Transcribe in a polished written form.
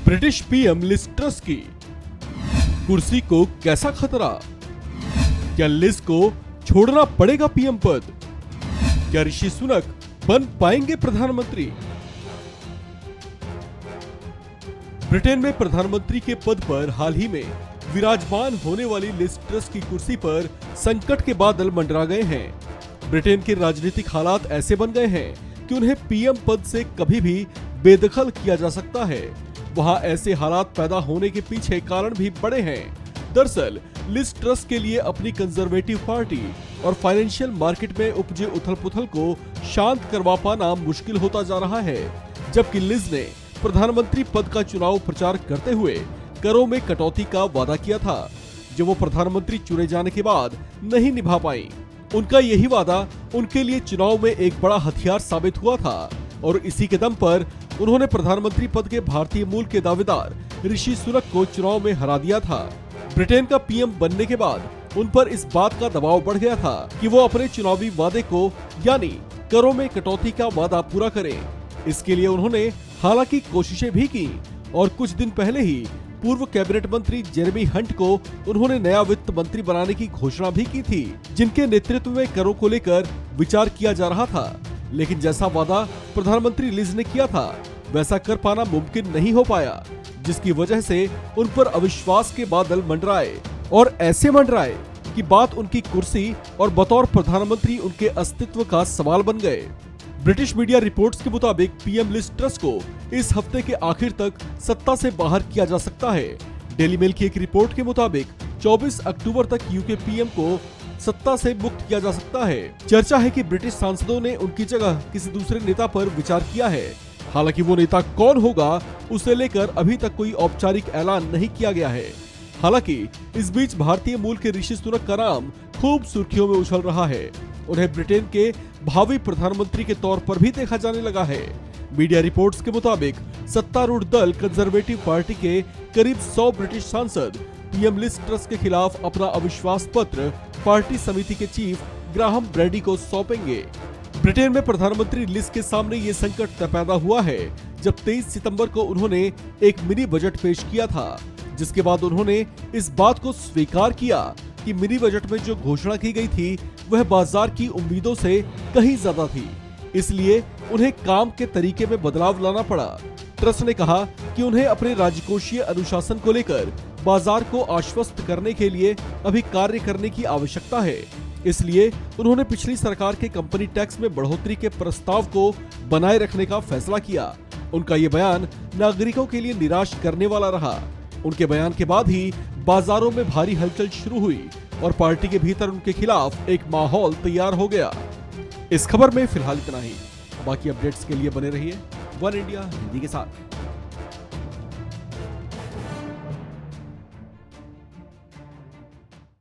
British PM Liz truss की कुर्सी को कैसा खतरा? क्या लिज को छोड़ना पड़ेगा पीएम पद? क्या ऋषि सुनक बन पाएंगे प्रधानमंत्री? ब्रिटेन में प्रधानमंत्री के पद पर हाल ही में विराजमान होने वाली लिज ट्रस की कुर्सी पर संकट के बादल मंडरा गए हैं। ब्रिटेन के राजनीतिक हालात ऐसे बन गए हैं कि उन्हें पीएम पद से कभी भी बेदखल किया जा सकता है। वहां ऐसे हालात पैदा होने के पीछे कारण भी बड़े हैं। दरअसल लिज ट्रस के लिए अपनी कंजर्वेटिव पार्टी और फाइनेंशियल मार्केट में उपजे उथल-पुथल को शांत करवा पाना मुश्किल होता जा रहा है, जबकि लिज ने प्रधानमंत्री पद का चुनाव प्रचार करते हुए करों में कटौती का वादा किया था, जो वो प्रधानमंत्री चुने जाने के बाद नहीं निभा पाई। उनका यही वादा उनके लिए चुनाव में एक बड़ा हथियार साबित हुआ था और इसी के दम पर उन्होंने प्रधानमंत्री पद के भारतीय मूल के दावेदार ऋषि सुनक को चुनाव में हरा दिया था। ब्रिटेन का पीएम बनने के बाद उन पर इस बात का दबाव बढ़ गया था कि वो अपने चुनावी वादे को यानी करों में कटौती का वादा पूरा करें। इसके लिए उन्होंने हालांकि कोशिशें भी की और कुछ दिन पहले ही पूर्व कैबिनेट मंत्री जेरेमी हंट को उन्होंने नया वित्त मंत्री बनाने की घोषणा भी की थी, जिनके नेतृत्व में करों को लेकर विचार किया जा रहा था। लेकिन जैसा वादा प्रधानमंत्री लिज ने किया था वैसा कर पाना मुमकिन नहीं हो पाया, जिसकी वजह से उन पर अविश्वास के बादल मंडराए और ऐसे मंडराए कि बात उनकी कुर्सी और बतौर प्रधानमंत्री उनके अस्तित्व का सवाल बन गए। ब्रिटिश मीडिया रिपोर्ट्स के मुताबिक पीएम लिज ट्रस को इस हफ्ते के आखिर तक सत्ता से बाहर किया जा सकता है। डेली मेल की एक रिपोर्ट के मुताबिक 24 अक्टूबर तक यूके पीएम को सत्ता से मुक्त किया जा सकता है। चर्चा है कि ब्रिटिश सांसदों ने उनकी जगह किसी दूसरे नेता पर विचार किया है। हालांकि वो नेता कौन होगा उसे लेकर अभी तक कोई औपचारिक ऐलान नहीं किया गया है। हालांकि इस बीच भारतीय मूल के ऋषि सुनक का नाम खूब सुर्खियों में उछल रहा है। उन्हें ब्रिटेन के भावी प्रधानमंत्री के तौर पर भी देखा जाने लगा है। मीडिया रिपोर्ट्स के मुताबिक सत्तारूढ़ दल कंजर्वेटिव पार्टी के करीब 100 ब्रिटिश सांसद पीएम लिज ट्रस के खिलाफ अपना अविश्वास पत्र पार्टी समिति के चीफ ग्राहम ब्रैडी को सौंपेंगे। ब्रिटेन में प्रधानमंत्री लिज के सामने ये संकट तब पैदा हुआ है जब 23 सितंबर को उन्होंने एक मिनी बजट पेश किया था, जिसके बाद उन्होंने इस बात को स्वीकार किया कि मिनी बजट में जो घोषणा की गई थी वह बाजार की उम्मीदों से कहीं ज्यादा थी। इसलिए उन्हें काम के तरीके में बदलाव लाना पड़ा। ट्रस ने कहा कि उन्हें अपने राजकोषीय अनुशासन को लेकर बाजार को आश्वस्त करने के लिए अभी कार्य करने की आवश्यकता है। इसलिए उन्होंने पिछली सरकार के कंपनी टैक्स में बढ़ोतरी के प्रस्ताव को बनाए रखने का फैसला किया। उनका ये बयान नागरिकों के लिए निराश करने वाला रहा। उनके बयान के बाद ही बाजारों में भारी हलचल शुरू हुई और पार्टी के भीतर उनके खिलाफ एक माहौल तैयार हो गया। इस खबर में फिलहाल इतना ही। बाकी अपडेट्स के लिए बने रहिए वन इंडिया हिंदी के साथ।